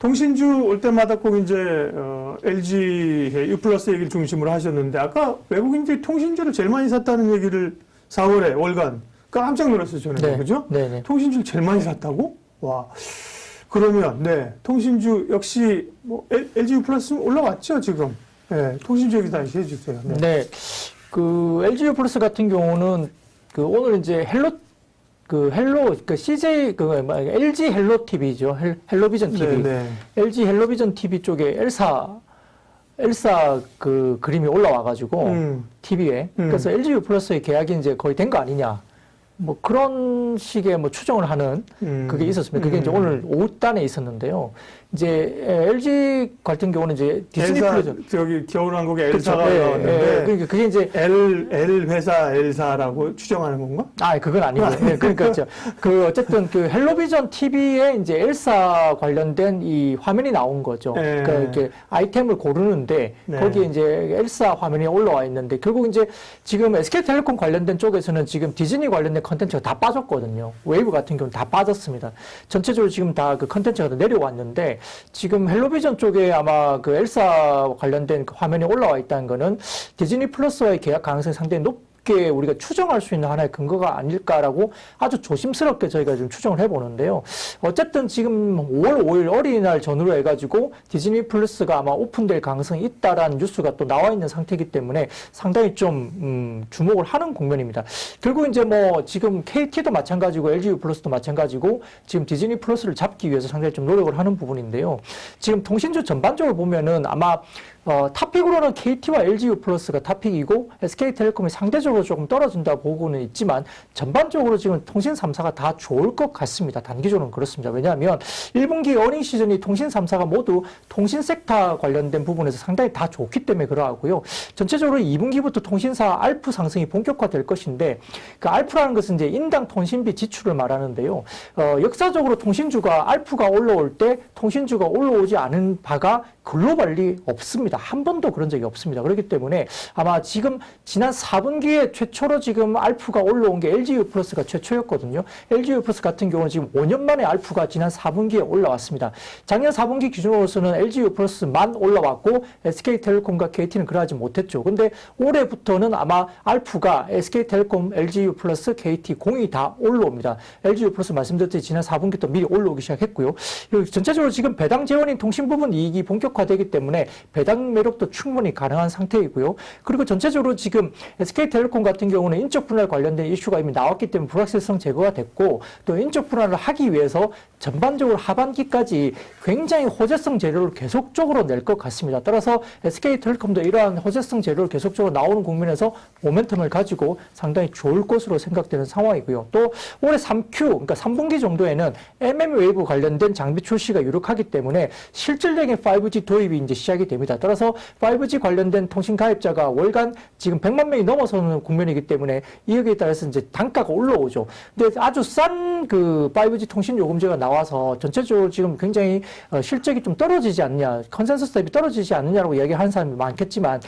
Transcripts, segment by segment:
통신주 올 때마다 꼭 이제 LG의 U 플러스 얘기를 중심으로 하셨는데 아까 외국인들이 통신주를 제일 많이 샀다는 얘기를 4월에 월간 깜짝 놀랐어요 저는. 네. 그죠? 네네. 통신주를 제일 많이 샀다고? 와. 그러면 네 통신주 역시 뭐 LG U 플러스 올라왔죠 지금. 네, 통신주 얘기 다시 해주세요. 네. 네. 그 LG U 플러스 같은 경우는 그 오늘 이제 CJ LG 헬로 TV죠. 헬로비전 TV. 네, 네. LG 헬로비전 TV 쪽에 엘사 그 그림이 올라와가지고 TV에 그래서 LG U 플러스의 계약이 이제 거의 된 거 아니냐. 뭐 그런 식의 뭐 추정을 하는 그게 있었습니다. 그게 이제 오늘 오후단에 있었는데요. 이제 LG 같은 경우는 이제 디즈니 플러스 저기 겨울왕국의 그렇죠. 엘사가 나왔는데 그러니까 그게 이제 L 회사 엘사라고 추정하는 건가? 아, 그건 아니고요. 네, 그러니까 그 어쨌든 그 헬로비전 TV에 이제 엘사 관련된 이 화면이 나온 거죠. 네. 그러니까 이렇게 아이템을 고르는데 네. 거기에 이제 엘사 화면이 올라와 있는데 결국 이제 지금 SK텔레콤 관련된 쪽에서는 지금 디즈니 관련된 컨텐츠가 다 빠졌거든요. 웨이브 같은 경우는 다 빠졌습니다. 전체적으로 지금 다 그 컨텐츠가 다 내려왔는데 지금 헬로비전 쪽에 아마 그 엘사 관련된 그 화면이 올라와 있다는 거는 디즈니 플러스와의 계약 가능성이 상당히 높게 우리가 추정할 수 있는 하나의 근거가 아닐까라고 아주 조심스럽게 저희가 좀 추정을 해보는데요. 어쨌든 지금 5월 5일 어린이날 전후로 해가지고 디즈니 플러스가 아마 오픈될 가능성이 있다라는 뉴스가 또 나와 있는 상태이기 때문에 상당히 좀 주목을 하는 국면입니다. 결국 이제 뭐 지금 KT도 마찬가지고 LG U 플러스도 마찬가지고 지금 디즈니 플러스를 잡기 위해서 상당히 좀 노력을 하는 부분인데요. 지금 통신주 전반적으로 보면은 아마 탑픽으로는 KT와 LGU 플러스가 탑픽이고 SK텔레콤이 상대적으로 조금 떨어진다 보고는 있지만 전반적으로 지금 통신 3사가 다 좋을 것 같습니다. 단기적으로는 그렇습니다. 왜냐하면 1분기 어닝 시즌이 통신 3사가 모두 통신 섹터 관련된 부분에서 상당히 다 좋기 때문에 그러하고요. 전체적으로 2분기부터 통신사 알프 상승이 본격화될 것인데 그 알프라는 것은 이제 인당 통신비 지출을 말하는데요. 역사적으로 통신주가 알프가 올라올 때 통신주가 올라오지 않은 바가 글로벌리 없습니다. 한 번도 그런 적이 없습니다. 그렇기 때문에 아마 지금 지난 4분기에 최초로 지금 알프가 올라온 게 LGU 플러스가 최초였거든요. LGU 플러스 같은 경우는 지금 5년 만에 알프가 지난 4분기에 올라왔습니다. 작년 4분기 기준으로서는 LGU 플러스만 올라왔고 SK텔레콤과 KT는 그러하지 못했죠. 근데 올해부터는 아마 알프가 SK텔레콤, LGU 플러스, KT 공이 다 올라옵니다. LGU 플러스 말씀드렸듯이 지난 4분기부터 미리 올라오기 시작했고요. 전체적으로 지금 배당 재원인 통신 부분 이익이 본격화되기 때문에 배당 매력도 충분히 가능한 상태이고요. 그리고 전체적으로 지금 SK텔레콤 같은 경우는 인적 분할 관련된 이슈가 이미 나왔기 때문에 불확실성 제거가 됐고 또 인적 분할을 하기 위해서 전반적으로 하반기까지 굉장히 호재성 재료를 계속적으로 낼 것 같습니다. 따라서 SK텔레콤도 이러한 호재성 재료를 계속적으로 나오는 국면에서 모멘텀을 가지고 상당히 좋을 것으로 생각되는 상황이고요. 또 올해 3Q, 그러니까 3분기 정도에는 mm웨이브 관련된 장비 출시가 유력하기 때문에 실질적인 5G 도입이 이제 시작이 됩니다. 따라서 5G 관련된 통신 가입자가 월간 지금 100만 명이 넘어서는 국면이기 때문에 이에 따라서 이제 단가가 올라오죠. 근데 아주 싼 그 5G 통신 요금제가 나와서 전체적으로 지금 굉장히 실적이 좀 떨어지지 않느냐, 컨센서스 대비 떨어지지 않느냐라고 이야기하는 사람이 많겠지만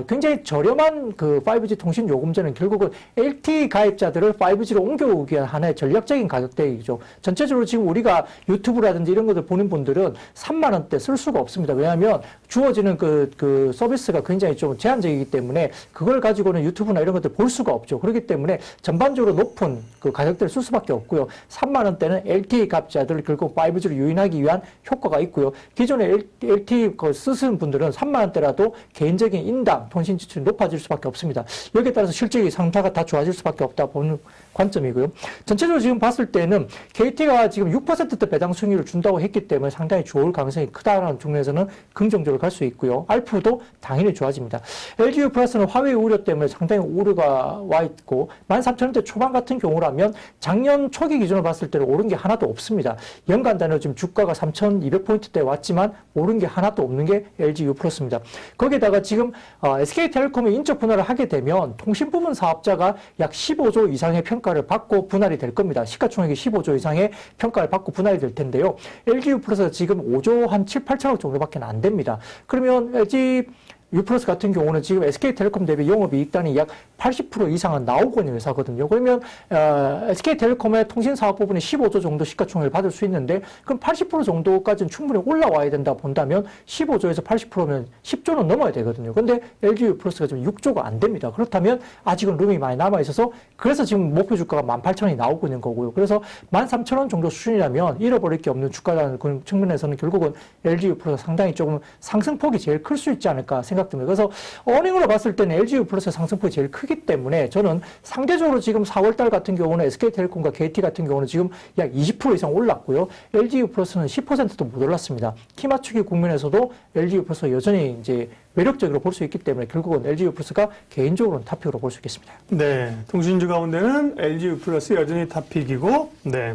굉장히 저렴한 그 5G 통신 요금제는 결국은 LTE 가입자들을 5G로 옮겨오기 위한 하나의 전략적인 가격대이죠. 전체적으로 지금 우리가 유튜브라든지 이런 것들 보는 분들은 3만 원대 쓸 수가 없습니다. 왜냐하면 주어지는 그 서비스가 굉장히 좀 제한적이기 때문에 그걸 가지고는 유튜브나 이런 것들 볼 수가 없죠. 그렇기 때문에 전반적으로 높은 그 가격대를 쓸 수밖에 없고요. 3만 원대는 LTE 가입자들을 결국 5G로 유인하기 위한 효과가 있고요. 기존에 LTE 쓰시는 분들은 3만 원대라도 개인적인 인당 통신 지출이 높아질 수밖에 없습니다. 여기에 따라서 실적이 상타가 다 좋아질 수밖에 없다 보는 관점이고요. 전체적으로 지금 봤을 때는 KT가 지금 6%대 배당 수익률을 준다고 했기 때문에 상당히 좋을 가능성이 크다라는 측면에서는 긍정적으로 갈 수 있고요. 알프도 당연히 좋아집니다. LGU 플러스는 화웨이 우려 때문에 상당히 우려가 와 있고 13,000원대 초반 같은 경우라면 작년 초기 기준으로 봤을 때는 오른 게 하나도 없습니다. 연간 단위로 지금 주가가 3,200포인트대에 왔지만 오른 게 하나도 없는 게 LGU 플러스입니다. 거기에다가 지금 SK텔레콤이 인적 분할을 하게 되면 통신 부문 사업자가 약 15조 이상의 평가를 받고 분할이 될 겁니다. 시가총액이 15조 이상의 평가를 받고 분할이 될 텐데요. LGU 플러스가 지금 5조 한 7, 8천억 정도밖에 안 됩니다. 그러면 LG 유플러스 같은 경우는 지금 SK텔레콤 대비 영업이익단이 약 80% 이상은 나오고 있는 회사거든요. 그러면 SK텔레콤의 통신사업 부분이 15조 정도 시가총액을 받을 수 있는데 그럼 80% 정도까지는 충분히 올라와야 된다 본다면 15조에서 80%면 10조는 넘어야 되거든요. 근데 LG 유플러스가 지금 6조가 안 됩니다. 그렇다면 아직은 룸이 많이 남아 있어서 그래서 지금 목표 주가가 18,000원이 나오고 있는 거고요. 그래서 13,000원 정도 수준이라면 잃어버릴 게 없는 주가라는 그런 측면에서는 결국은 LG 유플러스가 상당히 조금 상승폭이 제일 클 수 있지 않을까 생각됩니다. 그래서 어닝으로 봤을 때는 LG 유플러스의 상승폭이 제일 크기 때문에 저는 상대적으로 지금 4월달 같은 경우는 SK텔레콤과 KT 같은 경우는 지금 약 20% 이상 올랐고요. LG 유플러스는 10%도 못 올랐습니다. 키 맞추기 국면에서도 LG 유플러스가 여전히 이제 매력적으로 볼 수 있기 때문에 결국은 LG 유플러스가 개인적으로는 탑픽으로 볼 수 있겠습니다. 네, 통신주 가운데는 LG 유플러스 여전히 탑픽이고, 네.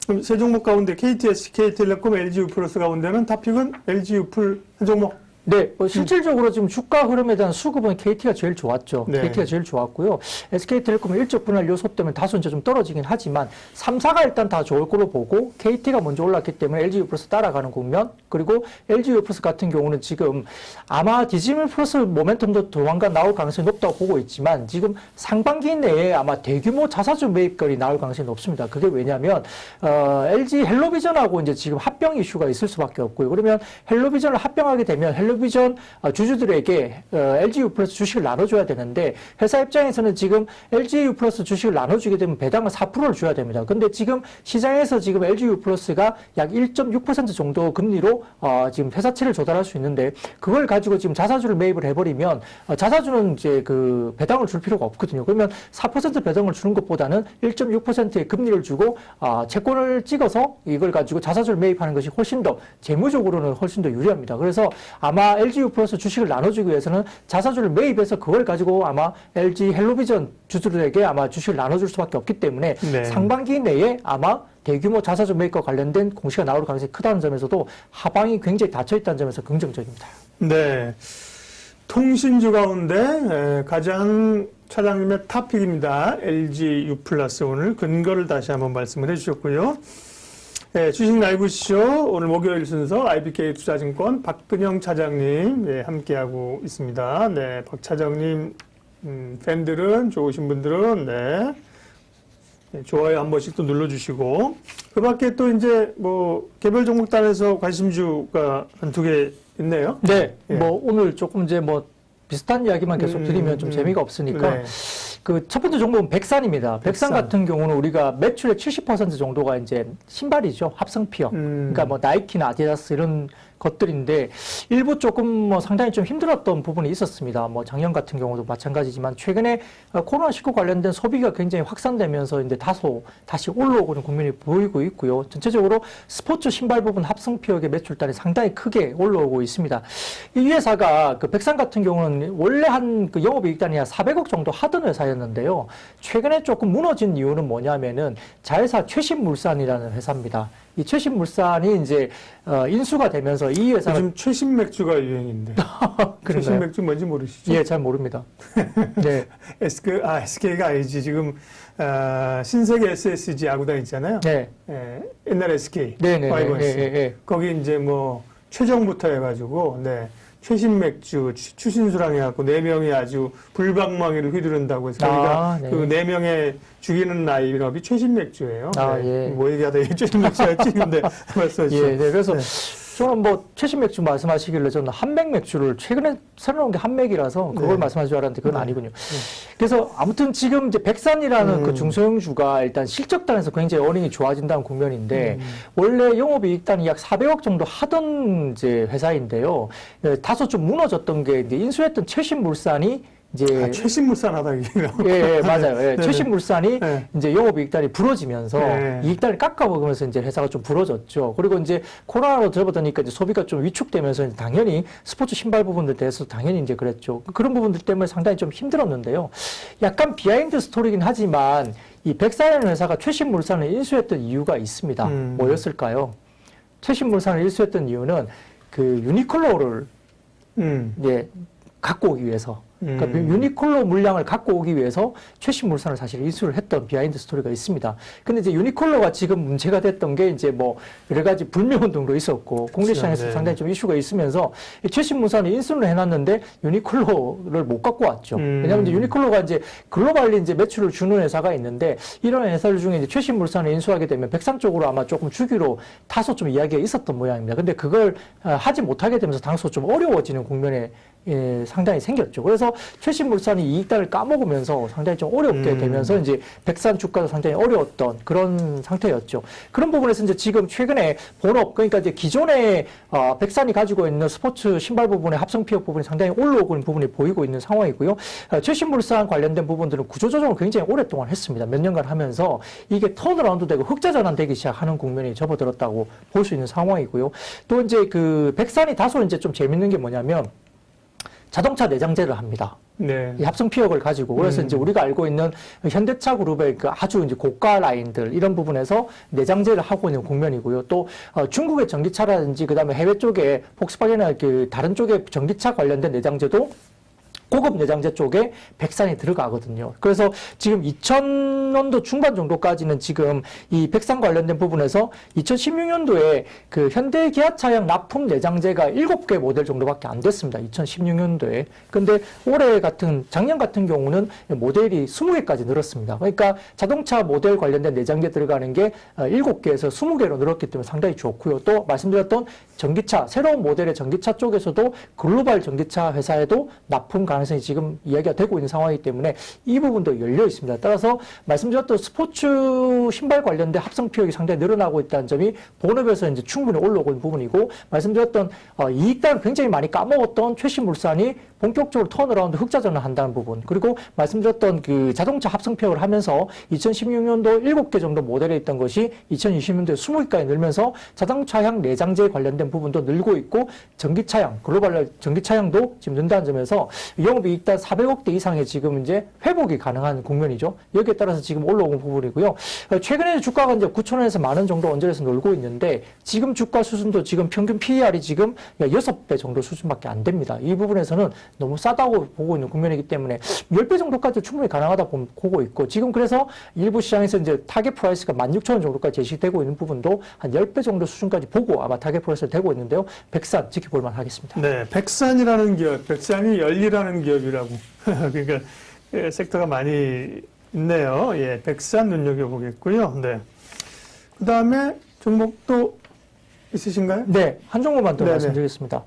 그럼 세 종목 가운데 KT, SK텔레콤, LG 유플러스 가운데는 탑픽은 LG 유플 한 종목. 네, 실질적으로 지금 주가 흐름에 대한 수급은 KT가 제일 좋았죠. 네. KT가 제일 좋았고요. SK텔레콤의 일적 분할 요소 때문에 다소 이제 좀 떨어지긴 하지만 3, 4가 일단 다 좋을 거로 보고 KT가 먼저 올랐기 때문에 LG 유플러스 따라가는 국면 그리고 LG 유플러스 같은 경우는 지금 아마 디지털 플러스 모멘텀도 조만간 나올 가능성이 높다고 보고 있지만 지금 상반기 내에 아마 대규모 자사주 매입거리 나올 가능성이 높습니다. 그게 왜냐하면 LG 헬로비전하고 이제 지금 합병 이슈가 있을 수밖에 없고요. 그러면 헬로비전을 합병하게 되면 헬로비전 주주들에게 LG 유플러스 주식을 나눠줘야 되는데 회사 입장에서는 지금 LG 유플러스 주식을 나눠주게 되면 배당을 4%를 줘야 됩니다. 근데 지금 시장에서 지금 LG 유플러스가 약 1.6% 정도 금리로 지금 회사채를 조달할 수 있는데 그걸 가지고 지금 자사주를 매입을 해버리면 자사주는 이제 그 배당을 줄 필요가 없거든요. 그러면 4% 배당을 주는 것보다는 1.6%의 금리를 주고 채권을 찍어서 이걸 가지고 자사주를 매입하는 것이 훨씬 더 재무적으로는 훨씬 더 유리합니다. 그래서 아마 LG 유플러스 주식을 나눠주기 위해서는 자사주를 매입해서 그걸 가지고 아마 LG 헬로비전 주주들에게 아마 주식을 나눠줄 수밖에 없기 때문에 네. 상반기 내에 아마 대규모 자사주 매입과 관련된 공시가 나올 가능성이 크다는 점에서도 하방이 굉장히 닫혀있다는 점에서 긍정적입니다. 네. 통신주 가운데 가장 차장님의 탑픽입니다. LG 유플러스 오늘 근거를 다시 한번 말씀을 해주셨고요. 네, 주식 라이브쇼 오늘 목요일 순서 IBK 투자증권 박근영 차장님 네, 함께하고 있습니다. 네, 박 차장님 팬들은 좋으신 분들은 네, 좋아요 한 번씩 또 눌러주시고 그 밖에 또 이제 뭐 개별 종목단에서 관심주가 한 두 개 있네요. 네, 예. 뭐 오늘 조금 이제 뭐 비슷한 이야기만 계속 드리면 좀 재미가 없으니까 네. 그 첫 번째 종목은 백산입니다. 백산 같은 경우는 우리가 매출의 70% 정도가 이제 신발이죠. 합성피어. 그러니까 뭐 나이키나 아디다스 이런 것들인데 일부 조금 뭐 상당히 좀 힘들었던 부분이 있었습니다. 뭐 작년 같은 경우도 마찬가지지만 최근에 코로나19 관련된 소비가 굉장히 확산되면서 이제 다소 다시 올라오는 국면이 보이고 있고요. 전체적으로 스포츠 신발 부분 합성피어의 매출단이 상당히 크게 올라오고 있습니다. 이 회사가 그 백산 같은 경우는 원래 한 그 영업이익단이 한 400억 정도 하던 회사였는데요. 최근에 조금 무너진 이유는 뭐냐면은 자회사 최신물산이라는 회사입니다. 이 최신물산이 이제 인수가 되면서 이 회사는 요즘 최신 맥주가 유행인데 최신 맥주 뭔지 모르시죠? 예, 잘 모릅니다. 네, SK가 아니지 지금 신세계 SSG 야구단 있잖아요. 네, 옛날 SK 네, 와이번스 네. 거기 이제 뭐 최정부터 해가지고 최신 맥주 추신수랑 해갖고 4명이 아주 불방망이를 휘두른다고 해서 저희가 네. 그 4명의 죽이는 라인업이 최신 맥주예요. 예. 뭐 얘기하다 이게 최신 맥주였지 근데 말씀하시죠. 예, 네. 그래서 저는 뭐 최신 맥주 말씀하시길래 저는 한맥 맥주를 최근에 새로 나온 게 한맥이라서 그걸 말씀하실 줄 알았는데 그건 아니군요. 그래서 아무튼 지금 이제 백산이라는 그 중소형주가 일단 실적단에서 굉장히 어닝이 좋아진다는 국면인데 원래 영업이익단이 약 400억 정도 하던 이제 회사인데요. 다소 좀 무너졌던 게 이제 인수했던 최신물산이 이제 최신물산 하다 예, 맞아요. 예, 네네. 최신물산이 네. 이제 영업이익단이 부러지면서 네. 이익단을 깎아먹으면서 이제 회사가 좀 부러졌죠. 그리고 이제 코로나로 접어드니까 이제 소비가 좀 위축되면서 이제 당연히 스포츠 신발 부분들 대해서 당연히 이제 그랬죠. 그런 부분들 때문에 상당히 좀 힘들었는데요. 약간 비하인드 스토리긴 하지만 이 백산이라는 회사가 최신물산을 인수했던 이유가 있습니다. 뭐였을까요? 최신물산을 인수했던 이유는 그 유니클로를 예. 갖고 오기 위해서, 그러니까 유니클로 물량을 갖고 오기 위해서 최신 물산을 사실 인수를 했던 비하인드 스토리가 있습니다. 근데 이제 유니클로가 지금 문제가 됐던 게 이제 뭐 여러 가지 불매 운동도 있었고 공개시장에서 네. 상당히 좀 이슈가 있으면서 이 최신 물산을 인수를 해놨는데 유니클로를 못 갖고 왔죠. 왜냐하면 이제 유니클로가 이제 글로벌리 이제 매출을 주는 회사가 있는데 이런 회사들 중에 이제 최신 물산을 인수하게 되면 백산 쪽으로 아마 조금 주기로 다소 좀 이야기가 있었던 모양입니다. 근데 그걸 하지 못하게 되면서 당초 좀 어려워지는 국면에 상당히 생겼죠. 그래서 최신물산이 이익단을 까먹으면서 상당히 좀 어렵게 되면서 이제 백산 주가도 상당히 어려웠던 그런 상태였죠. 그런 부분에서 이제 지금 최근에 본업, 그러니까 이제 기존에 백산이 가지고 있는 스포츠 신발 부분의 합성 피혁 부분이 상당히 올라오고 있는 부분이 보이고 있는 상황이고요. 최신물산 관련된 부분들은 구조조정을 굉장히 오랫동안 했습니다. 몇 년간 하면서 이게 턴어라운드 되고 흑자 전환되기 시작하는 국면이 접어들었다고 볼 수 있는 상황이고요. 또 이제 그 백산이 다소 이제 좀 재밌는 게 뭐냐면 자동차 내장재를 합니다. 네. 이 합성 피혁을 가지고. 그래서 이제 우리가 알고 있는 현대차 그룹의 그 아주 이제 고가 라인들, 이런 부분에서 내장재를 하고 있는 국면이고요. 또, 중국의 전기차라든지, 그 다음에 해외 쪽에, 폭스바겐이나 그 다른 쪽의 전기차 관련된 내장재도 고급 내장재 쪽에 백산이 들어가거든요. 그래서 지금 2000년도 중반 정도까지는 지금 이 백산 관련된 부분에서 2016년도에 그 현대 기아차형 납품 내장재가 7개 모델 정도밖에 안 됐습니다. 2016년도에. 근데 작년 같은 경우는 모델이 20개까지 늘었습니다. 그러니까 자동차 모델 관련된 내장재 들어가는 게 7개에서 20개로 늘었기 때문에 상당히 좋고요. 또 말씀드렸던 전기차, 새로운 모델의 전기차 쪽에서도 글로벌 전기차 회사에도 납품 가능성이 지금 이야기가 되고 있는 상황이기 때문에 이 부분도 열려 있습니다. 따라서 말씀드렸던 스포츠 신발 관련된 합성 피혁이 상당히 늘어나고 있다는 점이 본업에서 이제 충분히 올라오고 있는 부분이고, 말씀드렸던 이익단을 굉장히 많이 까먹었던 최신물산이 본격적으로 턴어라운드 흑자 전환한다는 부분, 그리고 말씀드렸던 그 자동차 합성 피혁을 하면서 2016년도 7개 정도 모델에 있던 것이 2020년도에 20개까지 늘면서 자동차향 내장재 관련된 부분도 늘고 있고, 전기차향, 글로벌 전기차향도 지금 는다는 점에서 영업이익단 400억대 이상의 지금 이제 회복이 가능한 국면이죠. 여기에 따라서 지금 올라오는 부분이고요. 최근에 주가가 이제 9,000원에서 10,000원 정도 언저리에서 놀고 있는데, 지금 주가 수준도 지금 평균 PER이 지금 6배 정도 수준밖에 안 됩니다. 이 부분에서는 너무 싸다고 보고 있는 국면이기 때문에 10배 정도까지 충분히 가능하다 보고 있고, 지금 그래서 일부 시장에서 이제 타겟 프라이스가 16,000원 정도까지 제시되고 있는 부분도 한 10배 정도 수준까지 보고 아마 타겟 프라이스가 되고 있는데요. 백산 지켜볼 만 하겠습니다. 네, 백산이라는 기업, 백산이 열리라는 기업이라고. 그러니까 섹터가 많이 있네요. 예, 백산 눈여겨보겠고요. 네. 그 다음에 종목도 있으신가요? 네, 한 종목만 더 네네. 말씀드리겠습니다.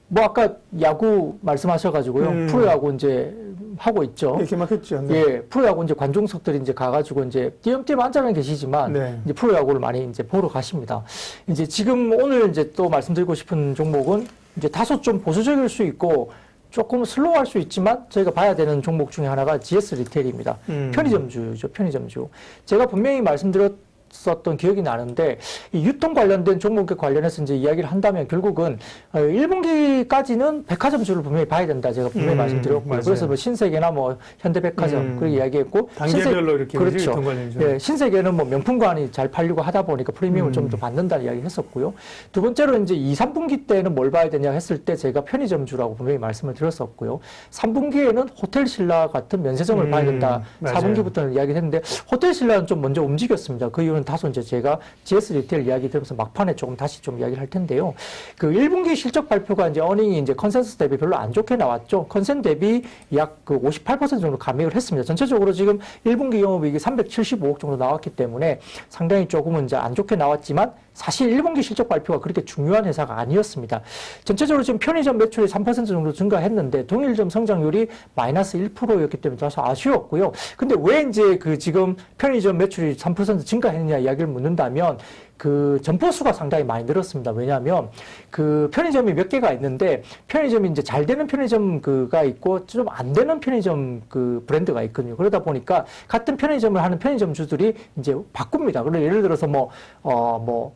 뭐 아까 야구 말씀하셔가지고요. 프로야구 이제 하고 있죠. 이렇게 막했죠. 네. 예, 프로야구 이제 관중석들이 이제 가가지고 이제 띄엄띄엄 앉아는 계시지만 네. 이제 프로야구를 많이 이제 보러 가십니다. 이제 지금 오늘 이제 또 말씀드리고 싶은 종목은 이제 다소 좀 보수적일 수 있고 조금 슬로우할 수 있지만 저희가 봐야 되는 종목 중에 하나가 GS 리테일입니다. 편의점주죠, 편의점주. 제가 분명히 말씀드렸었던 기억이 나는데, 이 유통 관련된 종목에 관련해서 이제 이야기를 한다면 결국은 1분기까지는 백화점주를 분명히 봐야 된다. 제가 분명히 말씀드렸고요. 맞아요. 그래서 뭐 신세계나 뭐 현대백화점 그렇게 이야기했고, 단계별로 이렇게 그렇죠. 유통 관련주. 예, 신세계는 뭐 명품관이 잘 팔리고 하다 보니까 프리미엄을 좀 더 받는다는 이야기 했었고요. 두 번째로 이제 2, 3분기 때는 뭘 봐야 되냐 했을 때 제가 편의점주라고 분명히 말씀을 드렸었고요. 3분기에는 호텔신라 같은 면세점을 봐야 된다. 맞아요. 4분기부터는 이야기를 했는데 호텔신라는 좀 먼저 움직였습니다. 그 이유는 다소 이제 제가 GS 리테일 이야기 들으면서 막판에 조금 다시 좀 이야기를 할 텐데요. 그 1분기 실적 발표가 이제 어닝이 이제 컨센서스 대비 별로 안 좋게 나왔죠. 컨센 대비 약 그 58% 정도 감액을 했습니다. 전체적으로 지금 1분기 영업이익이 375억 정도 나왔기 때문에 상당히 조금은 이제 안 좋게 나왔지만 사실 1분기 실적 발표가 그렇게 중요한 회사가 아니었습니다. 전체적으로 지금 편의점 매출이 3% 정도 증가했는데 동일점 성장률이 마이너스 1%였기 때문에 다소 아쉬웠고요. 근데 왜 이제 그 지금 편의점 매출이 3% 증가했느냐 이야기를 묻는다면 그 점포 수가 상당히 많이 늘었습니다. 왜냐하면 그 편의점이 몇 개가 있는데 편의점이 이제 잘 되는 편의점 그가 있고 좀 안 되는 편의점 그 브랜드가 있거든요. 그러다 보니까 같은 편의점을 하는 편의점주들이 이제 바꿉니다. 그래서 예를 들어서 뭐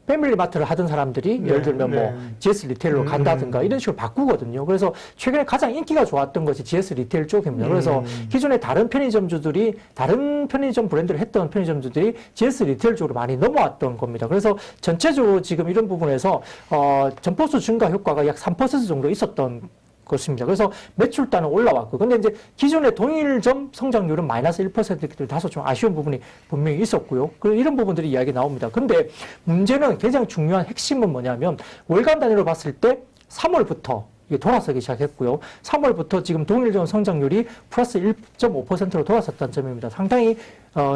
패밀리마트를 하던 사람들이 예를 들면 뭐 GS 리테일로 간다든가 이런 식으로 바꾸거든요. 그래서 최근에 가장 인기가 좋았던 것이 GS 리테일 쪽입니다. 그래서 기존에 다른 편의점주들이 다른 편의점 브랜드를 했던 편의점주들이 GS 리테일 쪽으로 많이 넘어왔던 겁니다. 그래서 전체적으로 지금 이런 부분에서 점포수 증가 효과가 약 3% 정도 있었던 것입니다. 그래서 매출단은 올라왔고, 근데 이제 기존의 동일점 성장률은 마이너스 1%기 때문에 다소 좀 아쉬운 부분이 분명히 있었고요. 그리고 이런 부분들이 이야기 나옵니다. 근데 문제는 가장 중요한 핵심은 뭐냐면 월간 단위로 봤을 때 3월부터 이게 돌아서기 시작했고요. 3월부터 지금 동일점 성장률이 플러스 1.5%로 돌아섰다는 점입니다. 상당히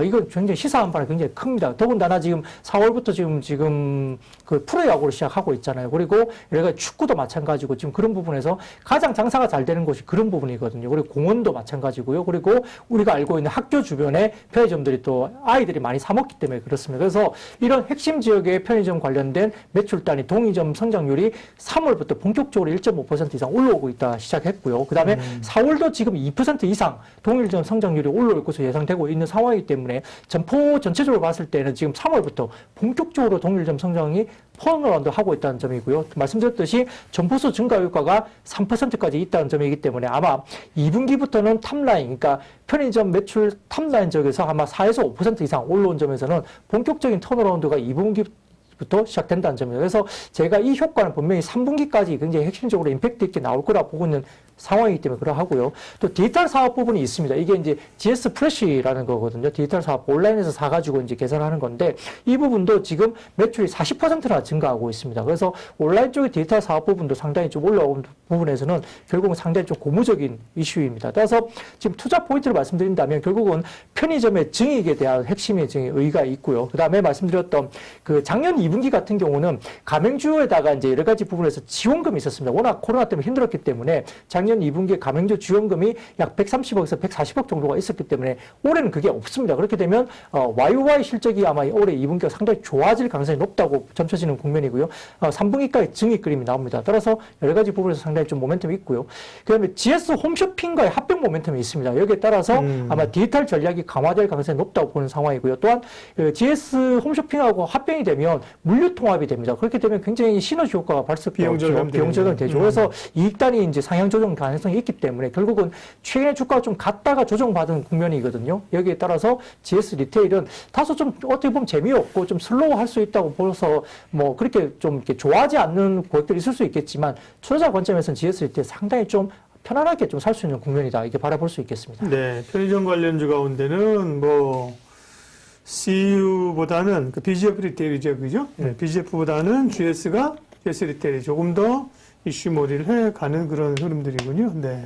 이건 굉장히 시사한 바가 굉장히 큽니다. 더군다나 지금 4월부터 지금 그 프로야구를 시작하고 있잖아요. 그리고 여러 가지 축구도 마찬가지고 지금 그런 부분에서 가장 장사가 잘 되는 곳이 그런 부분이거든요. 그리고 공원도 마찬가지고요. 그리고 우리가 알고 있는 학교 주변에 편의점들이 또 아이들이 많이 사 먹기 때문에 그렇습니다. 그래서 이런 핵심 지역의 편의점 관련된 매출 단위 동일점 성장률이 3월부터 본격적으로 1.5% 이상 올라오고 있다 시작했고요. 그 다음에 4월도 지금 2% 이상 동일점 성장률이 올라올 것으로 예상되고 있는 상황이기 때문에 점포 전체적으로 봤을 때는 지금 3월부터 본격적으로 동일점 성장이 턴어라운드 하고 있다는 점이고요. 말씀드렸듯이 점포수 증가 효과가 3%까지 있다는 점이기 때문에 아마 2분기부터는 탑라인, 그러니까 편의점 매출 탑라인 쪽에서 아마 4에서 5% 이상 올라온 점에서는 본격적인 턴어라운드가 2분기 부터 시작된다는 점이에요. 그래서 제가 이 효과는 분명히 3분기까지 굉장히 핵심적으로 임팩트 있게 나올 거라 보고 있는 상황이기 때문에 그러하고요. 또 디지털 사업 부분이 있습니다. 이게 이제 GS 프레쉬라는 거거든요. 디지털 사업 온라인에서 사가지고 이제 계산하는 건데 이 부분도 지금 매출이 40%나 증가하고 있습니다. 그래서 온라인 쪽의 디지털 사업 부분도 상당히 좀 올라온 부분에서는 결국은 상당히 좀 고무적인 이슈입니다. 따라서 지금 투자 포인트를 말씀드린다면 결국은 편의점의 증익에 대한 핵심의 의의가 있고요. 그 다음에 말씀드렸던 그 작년 2분기 같은 경우는 가맹주에다가 이제 여러 가지 부분에서 지원금이 있었습니다. 워낙 코로나 때문에 힘들었기 때문에 작년 2분기에 가맹주 지원금이 약 130억에서 140억 정도가 있었기 때문에 올해는 그게 없습니다. 그렇게 되면 YOY 실적이 아마 올해 2분기가 상당히 좋아질 가능성이 높다고 점쳐지는 국면이고요. 3분기까지 증익 그림이 나옵니다. 따라서 여러 가지 부분에서 상당히 좀 모멘텀이 있고요. 그다음에 GS 홈쇼핑과의 합병 모멘텀이 있습니다. 여기에 따라서 아마 디지털 전략이 강화될 가능성이 높다고 보는 상황이고요. 또한 GS 홈쇼핑하고 합병이 되면 물류 통합이 됩니다. 그렇게 되면 굉장히 시너지 효과가 발생하죠. 비용 절감이 되죠. 그래서 이익단이 이제 상향 조정 가능성이 있기 때문에 결국은 최근에 주가가 좀 갔다가 조정받은 국면이거든요. 여기에 따라서 GS 리테일은 다소 좀 어떻게 보면 재미없고 좀 슬로우 할 수 있다고 보여서 뭐 그렇게 좀 이렇게 좋아하지 않는 고객들이 있을 수 있겠지만 투자 관점에서는 GS 리테일 상당히 좀 편안하게 좀 살 수 있는 국면이다. 이렇게 바라볼 수 있겠습니다. 네. 편의점 관련주 가운데는 뭐 CU보다는 그 BGF 리테일이죠. 그죠? 네. BGF보다는 GS 리테일이 조금 더 이슈몰이를 해가는 그런 흐름들이군요. 네.